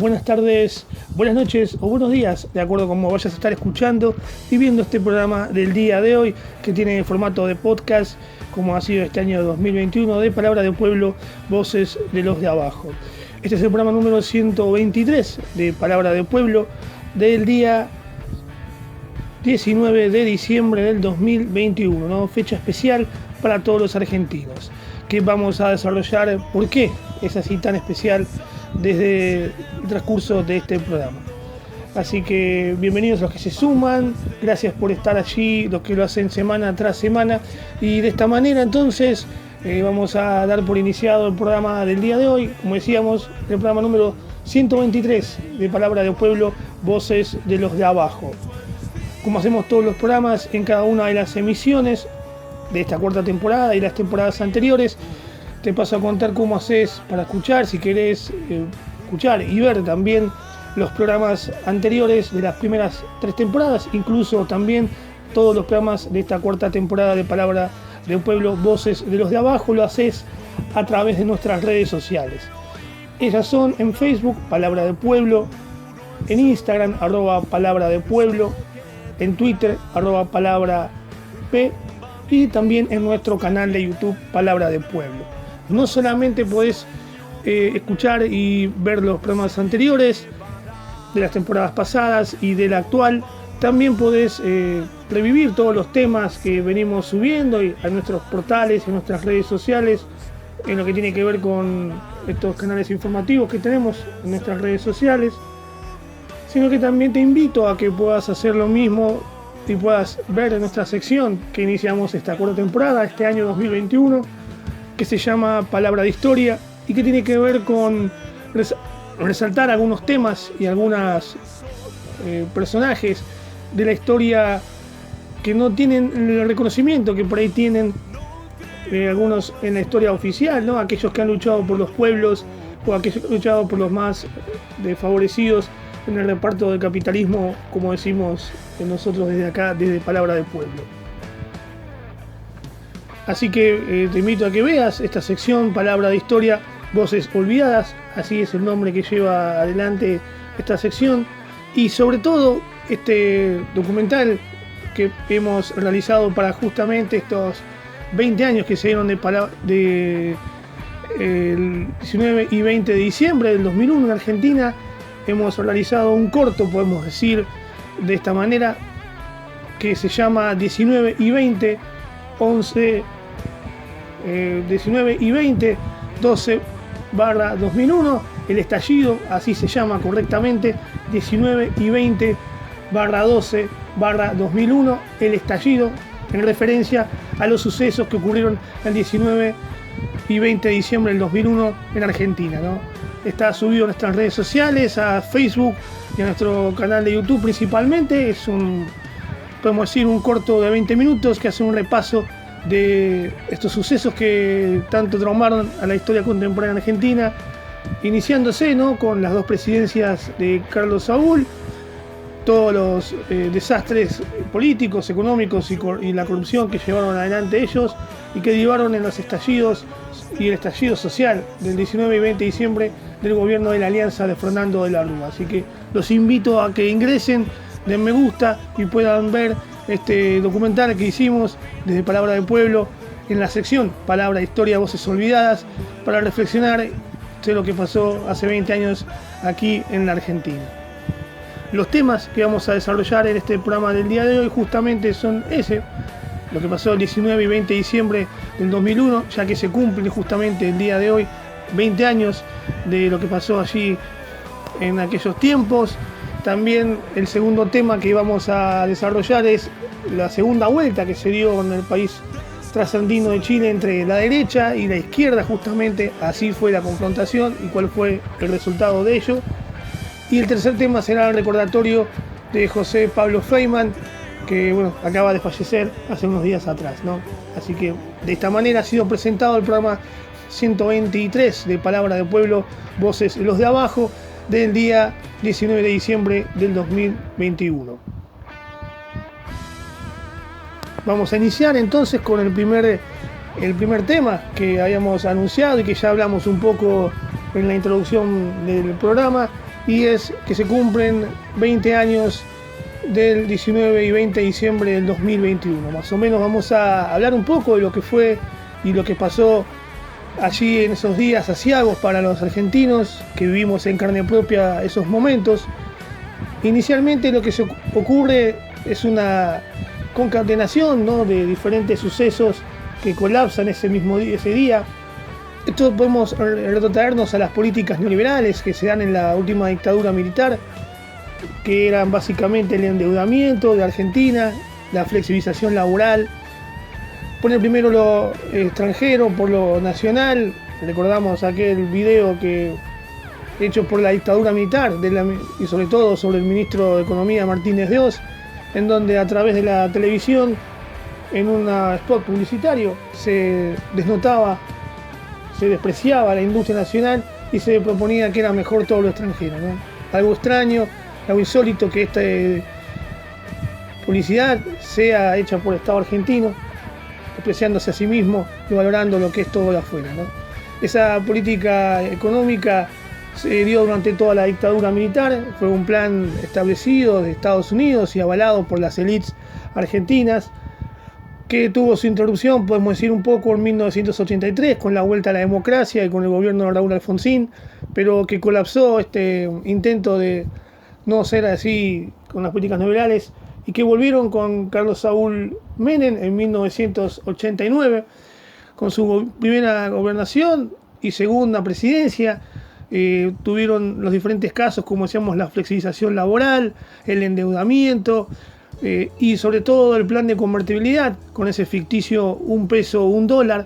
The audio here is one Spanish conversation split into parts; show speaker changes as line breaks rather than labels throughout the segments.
buenas tardes, buenas noches o buenos días, de acuerdo a cómo vayas a estar escuchando y viendo este programa del día de hoy, que tiene formato de podcast, como ha sido este año 2021, de Palabra de Pueblo, Voces de los de Abajo. Este es el programa número 123 de Palabra de Pueblo del día 19 de diciembre del 2021, ¿no? Fecha especial para todos los argentinos, que vamos a desarrollar por qué es así tan especial desde el transcurso de este programa. Así que bienvenidos los que se suman, gracias por estar allí, los que lo hacen semana tras semana, y de esta manera entonces vamos a dar por iniciado el programa del día de hoy, como decíamos, el programa número 123 de Palabra de Pueblo, Voces de los de Abajo. Como hacemos todos los programas en cada una de las emisiones de esta cuarta temporada y las temporadas anteriores, te paso a contar cómo haces para escuchar, si querés escuchar y ver también los programas anteriores de las primeras 3 temporadas, incluso también todos los programas de esta cuarta temporada de Palabra de Pueblo, Voces de los de Abajo, lo haces a través de nuestras redes sociales. Ellas son en Facebook, Palabra de Pueblo, en Instagram, @Palabra de Pueblo, en Twitter, @Palabra P, y también en nuestro canal de YouTube, Palabra de Pueblo. No solamente podés escuchar y ver los programas anteriores de las temporadas pasadas y de la actual, también podés revivir todos los temas que venimos subiendo a nuestros portales y nuestras redes sociales, en lo que tiene que ver con estos canales informativos que tenemos en nuestras redes sociales, sino que también te invito a que puedas hacer lo mismo y puedas ver en nuestra sección que iniciamos esta cuarta temporada, este año 2021, que se llama Palabra de Historia y que tiene que ver con resaltar algunos temas y algunos personajes de la historia que no tienen el reconocimiento que por ahí tienen algunos en la historia oficial, ¿no? Aquellos que han luchado por los pueblos o aquellos que han luchado por los más desfavorecidos en el reparto del capitalismo, como decimos nosotros desde acá, desde Palabra de Pueblo. Así que te invito a que veas esta sección, Palabra de Historia, Voces Olvidadas, así es el nombre que lleva adelante esta sección, y sobre todo este documental que hemos realizado para justamente estos 20 años que se dieron de el 19 y 20 de diciembre del 2001 en Argentina. Hemos realizado un corto, podemos decir de esta manera, que se llama 19 y 20, 12/2001, el estallido, así se llama correctamente, 19 y 20/12/2001, el estallido, en referencia a los sucesos que ocurrieron el 19 y 20 de diciembre del 2001 en Argentina, ¿no? Está subido a nuestras redes sociales, a Facebook y a nuestro canal de YouTube principalmente. Es podemos decir, un corto de 20 minutos que hace un repaso de estos sucesos que tanto traumaron a la historia contemporánea argentina, iniciándose, ¿no?, con las 2 presidencias de Carlos Saúl, todos los desastres políticos, económicos y la corrupción que llevaron adelante ellos y que derivaron en los estallidos y el estallido social del 19 y 20 de diciembre del gobierno de la Alianza de Fernando de la Rúa. Así que los invito a que ingresen, den me gusta y puedan ver este documental que hicimos desde Palabra del Pueblo en la sección Palabra, Historia, Voces Olvidadas, para reflexionar de lo que pasó hace 20 años aquí en la Argentina. Los temas que vamos a desarrollar en este programa del día de hoy justamente son lo que pasó el 19 y 20 de diciembre del 2001, ya que se cumplen justamente el día de hoy 20 años de lo que pasó allí en aquellos tiempos. También el segundo tema que vamos a desarrollar es la segunda vuelta que se dio en el país trasandino de Chile entre la derecha y la izquierda, justamente así fue la confrontación y cuál fue el resultado de ello. Y el tercer tema será el recordatorio de José Pablo Feynman, que acaba de fallecer hace unos días atrás, ¿no? Así que de esta manera ha sido presentado el programa 123 de Palabra de Pueblo, Voces los de Abajo, del día 19 de diciembre del 2021. Vamos a iniciar entonces con el primer tema que habíamos anunciado y que ya hablamos un poco en la introducción del programa, y es que se cumplen 20 años del 19 y 20 de diciembre del 2021. Más o menos vamos a hablar un poco de lo que fue y lo que pasó allí en esos días aciagos para los argentinos que vivimos en carne propia esos momentos. Inicialmente lo que se ocurre es una concatenación, ¿no?, de diferentes sucesos que colapsan ese día. Esto podemos retrotraernos a las políticas neoliberales que se dan en la última dictadura militar, que eran básicamente el endeudamiento de Argentina, la flexibilización laboral, poner primero lo extranjero por lo nacional. Recordamos aquel video hecho por la dictadura militar y sobre todo sobre el ministro de Economía Martínez de Hoz, en donde a través de la televisión, en un spot publicitario, se desnotaba, se despreciaba la industria nacional y se proponía que era mejor todo lo extranjero, ¿no? Algo extraño, algo insólito que esta publicidad sea hecha por el Estado argentino, despreciándose a sí mismo y valorando lo que es todo de afuera, ¿no? Esa política económica se dio durante toda la dictadura militar, fue un plan establecido de Estados Unidos y avalado por las élites argentinas, que tuvo su interrupción, podemos decir, un poco en 1983 con la vuelta a la democracia y con el gobierno de Raúl Alfonsín, pero que colapsó este intento de no ser así con las políticas neoliberales y que volvieron con Carlos Saúl Menem en 1989 con su primera gobernación y segunda presidencia. Tuvieron los diferentes casos, como decíamos, la flexibilización laboral, el endeudamiento y sobre todo el plan de convertibilidad con ese ficticio $1, $1.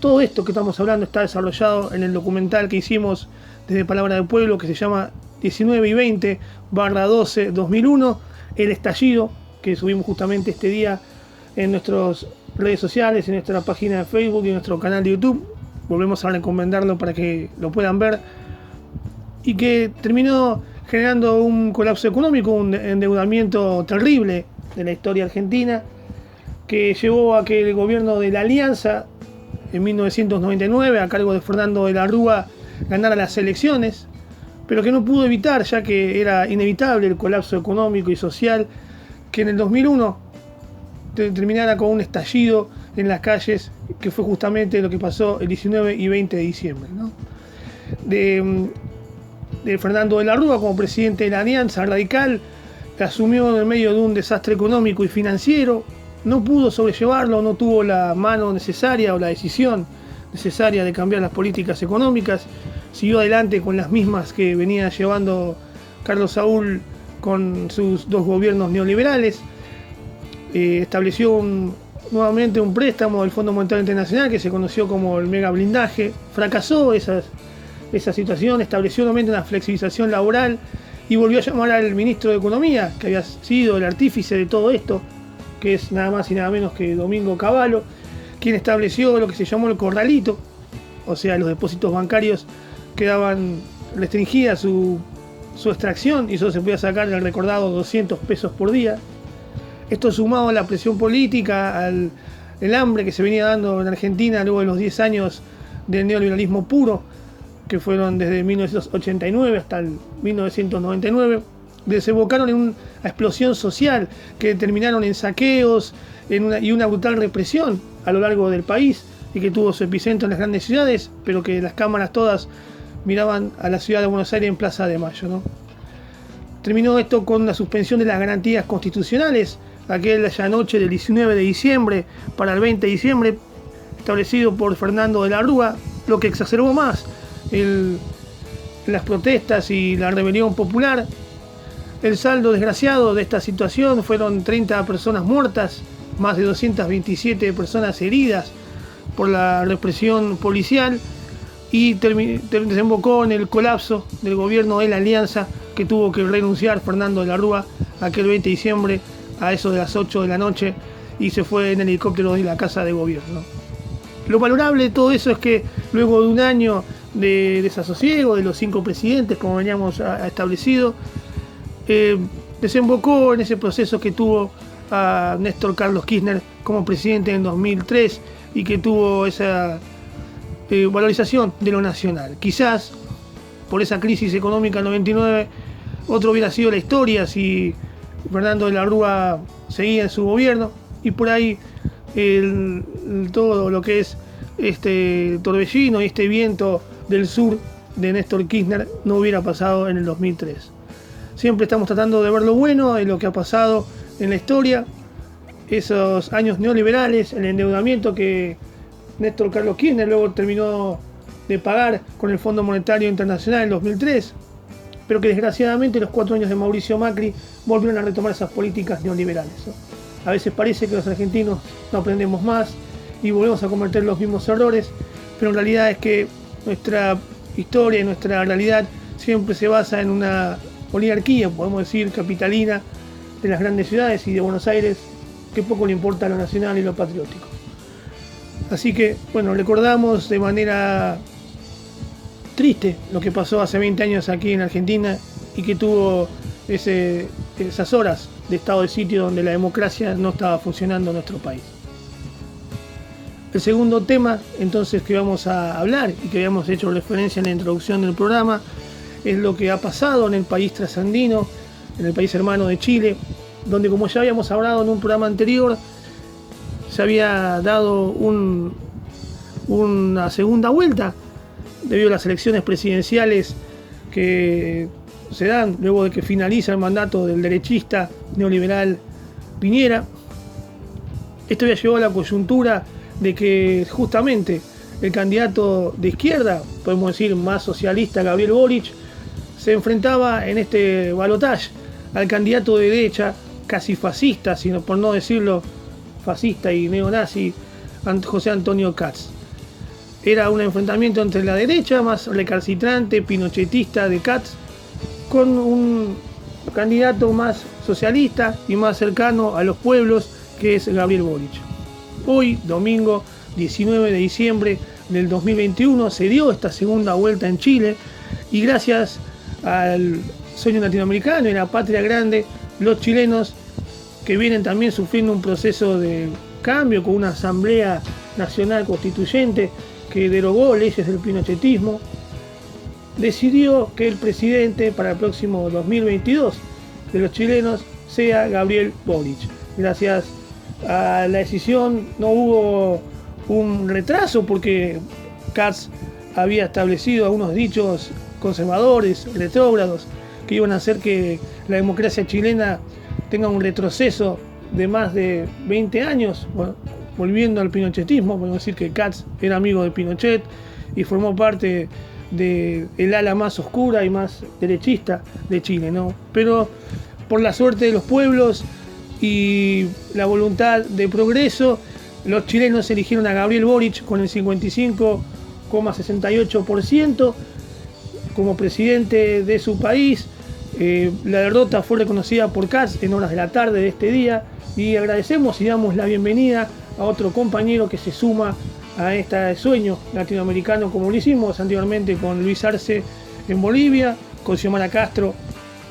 Todo esto que estamos hablando está desarrollado en el documental que hicimos desde Palabra del Pueblo, que se llama 19 y 20/12/2001, el estallido, que subimos justamente este día en nuestras redes sociales, en nuestra página de Facebook y en nuestro canal de YouTube. Volvemos a recomendarlo para que lo puedan ver, y que terminó generando un colapso económico, un endeudamiento terrible de la historia argentina, que llevó a que el gobierno de la Alianza en 1999, a cargo de Fernando de la Rúa, ganara las elecciones, pero que no pudo evitar, ya que era inevitable el colapso económico y social, que en el 2001 terminara con un estallido en las calles, que fue justamente lo que pasó el 19 y 20 de diciembre, ¿no? De Fernando de la Rúa como presidente de la Alianza Radical, que asumió en el medio de un desastre económico y financiero, no pudo sobrellevarlo, no tuvo la mano necesaria o la decisión necesaria de cambiar las políticas económicas, siguió adelante con las mismas que venía llevando Carlos Saúl con sus dos gobiernos neoliberales. Estableció nuevamente un préstamo del Fondo Monetario Internacional que se conoció como el mega blindaje. Fracasó esa situación, estableció nuevamente una flexibilización laboral y volvió a llamar al ministro de Economía, que había sido el artífice de todo esto, que es nada más y nada menos que Domingo Cavallo, quien estableció lo que se llamó el corralito, o sea, los depósitos bancarios quedaban restringida su extracción y solo se podía sacar el recordado 200 pesos por día. Esto sumado a la presión política, el hambre que se venía dando en Argentina luego de los 10 años del neoliberalismo puro, que fueron desde 1989 hasta el 1999, desembocaron en una explosión social que terminaron en saqueos y una brutal represión a lo largo del país, y que tuvo su epicentro en las grandes ciudades, pero que las cámaras todas miraban a la ciudad de Buenos Aires en Plaza de Mayo, ¿no? Terminó esto con la suspensión de las garantías constitucionales aquella noche del 19 de diciembre para el 20 de diciembre, establecido por Fernando de la Rúa, lo que exacerbó más las protestas y la rebelión popular. El saldo desgraciado de esta situación fueron 30 personas muertas, más de 227 personas heridas por la represión policial, y desembocó en el colapso del gobierno de la Alianza, que tuvo que renunciar Fernando de la Rúa aquel 20 de diciembre a eso de las 8 de la noche, y se fue en el helicóptero de la Casa de Gobierno. Lo valorable de todo eso es que luego de un año de desasosiego de los 5 presidentes, como veníamos establecido, desembocó en ese proceso que tuvo a Néstor Carlos Kirchner como presidente en 2003, y que tuvo esa valorización de lo nacional. Quizás por esa crisis económica del 99, otro hubiera sido la historia si Fernando de la Rúa seguía en su gobierno, y por ahí todo lo que es este torbellino y este viento del sur de Néstor Kirchner no hubiera pasado en el 2003. Siempre estamos tratando de ver lo bueno de lo que ha pasado en la historia, esos años neoliberales, el endeudamiento que Néstor Carlos Kirchner luego terminó de pagar con el Fondo Monetario Internacional en 2003, pero que desgraciadamente los 4 años de Mauricio Macri volvieron a retomar esas políticas neoliberales, ¿no? A veces parece que los argentinos no aprendemos más y volvemos a cometer los mismos errores, pero en realidad es que nuestra historia y nuestra realidad siempre se basa en una oligarquía, podemos decir, capitalina, de las grandes ciudades y de Buenos Aires, que poco le importa lo nacional y lo patriótico. Así que, bueno, recordamos de manera triste lo que pasó hace 20 años aquí en Argentina y que tuvo esas horas de estado de sitio donde la democracia no estaba funcionando en nuestro país. El segundo tema, entonces, que vamos a hablar y que habíamos hecho referencia en la introducción del programa, es lo que ha pasado en el país trasandino, en el país hermano de Chile, donde, como ya habíamos hablado en un programa anterior, se había dado una segunda vuelta debido a las elecciones presidenciales que se dan luego de que finaliza el mandato del derechista neoliberal Piñera. Esto había llevado a la coyuntura de que justamente el candidato de izquierda, podemos decir más socialista, Gabriel Boric, se enfrentaba en este balotaje al candidato de derecha, casi fascista, sino por no decirlo fascista y neonazi, José Antonio Kats. Era un enfrentamiento entre la derecha más recalcitrante, pinochetista de Kats, con un candidato más socialista y más cercano a los pueblos, que es Gabriel Boric. Hoy, domingo 19 de diciembre del 2021, se dio esta segunda vuelta en Chile y gracias al sueño latinoamericano y la patria grande, los chilenos, que vienen también sufriendo un proceso de cambio con una asamblea nacional constituyente que derogó leyes del pinochetismo, decidió que el presidente para el próximo 2022 de los chilenos sea Gabriel Boric. Gracias a la decisión no hubo un retraso porque Kats había establecido algunos dichos conservadores, retrógrados, que iban a hacer que la democracia chilena tenga un retroceso de más de 20 años, volviendo al pinochetismo. Podemos decir que Kats era amigo de Pinochet y formó parte del ala más oscura y más derechista de Chile, ¿no? Pero por la suerte de los pueblos y la voluntad de progreso, los chilenos eligieron a Gabriel Boric con el 55,68% como presidente de su país. La derrota fue reconocida por Kats en horas de la tarde de este día y agradecemos y damos la bienvenida a otro compañero que se suma a este sueño latinoamericano, como lo hicimos anteriormente con Luis Arce en Bolivia, con Xiomara Castro,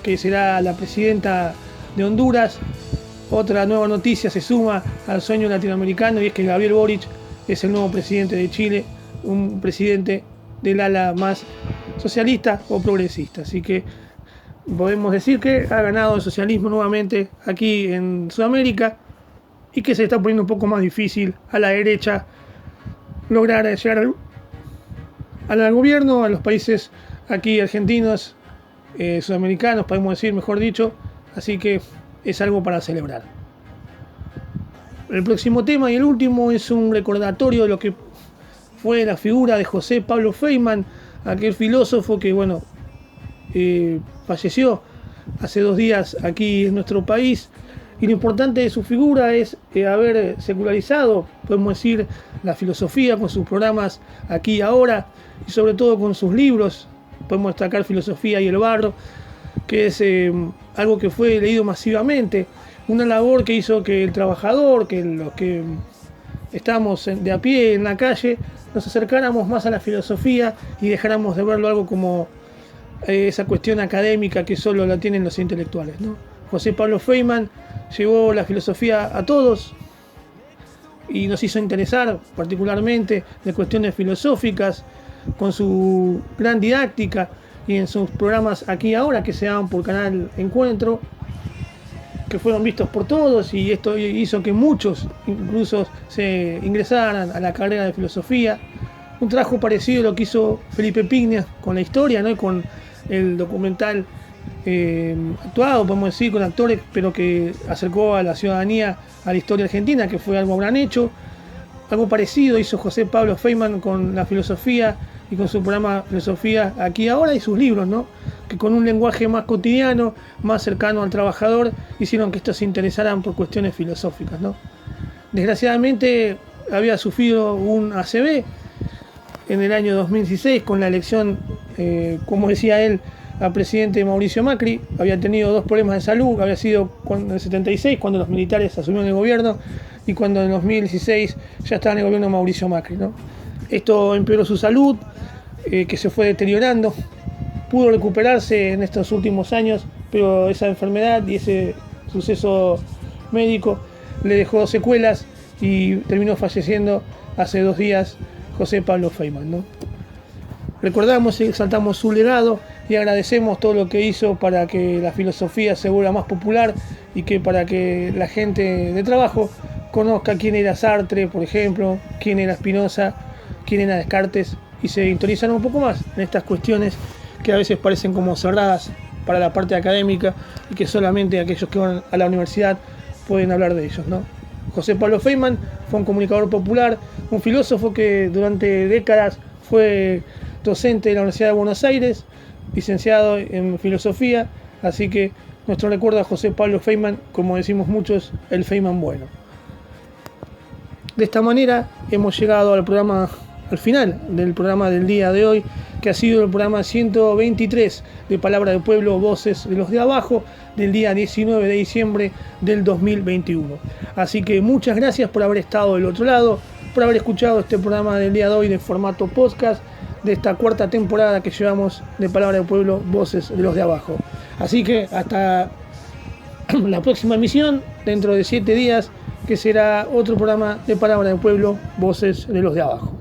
que será la presidenta de Honduras. Otra nueva noticia se suma al sueño latinoamericano y es que Gabriel Boric es el nuevo presidente de Chile, un presidente del ala más socialista o progresista. Así que podemos decir que ha ganado el socialismo nuevamente aquí en Sudamérica y que se está poniendo un poco más difícil a la derecha lograr llegar al gobierno, a los países aquí argentinos, sudamericanos, podemos decir, mejor dicho. Así que es algo para celebrar. El próximo tema y el último es un recordatorio de lo que fue la figura de José Pablo Feynman, aquel filósofo que, falleció hace 2 días aquí en nuestro país. Y lo importante de su figura es haber secularizado, podemos decir, la filosofía con sus programas Aquí y Ahora, y sobre todo con sus libros. Podemos destacar Filosofía y el Barro, que es algo que fue leído masivamente, una labor que hizo que el trabajador, que los que estamos de a pie en la calle, nos acercáramos más a la filosofía y dejáramos de verlo algo como esa cuestión académica que solo la tienen los intelectuales, ¿no? José Pablo Feynman llevó la filosofía a todos y nos hizo interesar particularmente de cuestiones filosóficas con su gran didáctica y en sus programas Aquí y Ahora, que se daban por Canal Encuentro, que fueron vistos por todos, y esto hizo que muchos incluso se ingresaran a la carrera de filosofía. Un trabajo parecido a lo que hizo Felipe Pigna con la historia, ¿no? Y con el documental actuado, podemos decir, con actores, pero que acercó a la ciudadanía a la historia argentina, que fue algo gran hecho. Algo parecido hizo José Pablo Feynman con la filosofía y con su programa Filosofía Aquí y Ahora, y sus libros, ¿no? Que con un lenguaje más cotidiano, más cercano al trabajador, hicieron que estos se interesaran por cuestiones filosóficas, ¿no? Desgraciadamente había sufrido un ACV en el año 2016 con la elección, como decía él, al presidente Mauricio Macri. Había tenido 2 problemas de salud, había sido en el 76 cuando los militares asumieron el gobierno, y cuando en 2016 ya estaba en el gobierno Mauricio Macri, ¿no? Esto empeoró su salud, que se fue deteriorando. Pudo recuperarse en estos últimos años, pero esa enfermedad y ese suceso médico le dejó secuelas y terminó falleciendo hace 2 días José Pablo Feynman, ¿no? Recordamos y exaltamos su legado y agradecemos todo lo que hizo para que la filosofía se vuelva más popular, y que para que la gente de trabajo conozca quién era Sartre, por ejemplo, quién era Spinoza, quién era Descartes, y se interesaron un poco más en estas cuestiones que a veces parecen como cerradas para la parte académica y que solamente aquellos que van a la universidad pueden hablar de ellos, ¿no? José Pablo Feynman fue un comunicador popular, un filósofo que durante décadas fue docente de la Universidad de Buenos Aires, licenciado en filosofía, así que nuestro recuerdo a José Pablo Feynman, como decimos muchos, el Feynman bueno. De esta manera hemos llegado al final del programa del día de hoy, que ha sido el programa 123 de Palabra del Pueblo, Voces de los de Abajo, del día 19 de diciembre del 2021. Así que muchas gracias por haber estado del otro lado, por haber escuchado este programa del día de hoy de formato podcast, de esta 4ª temporada que llevamos de Palabra del Pueblo, Voces de los de Abajo. Así que hasta la próxima emisión, dentro de 7 días, que será otro programa de Palabra del Pueblo, Voces de los de Abajo.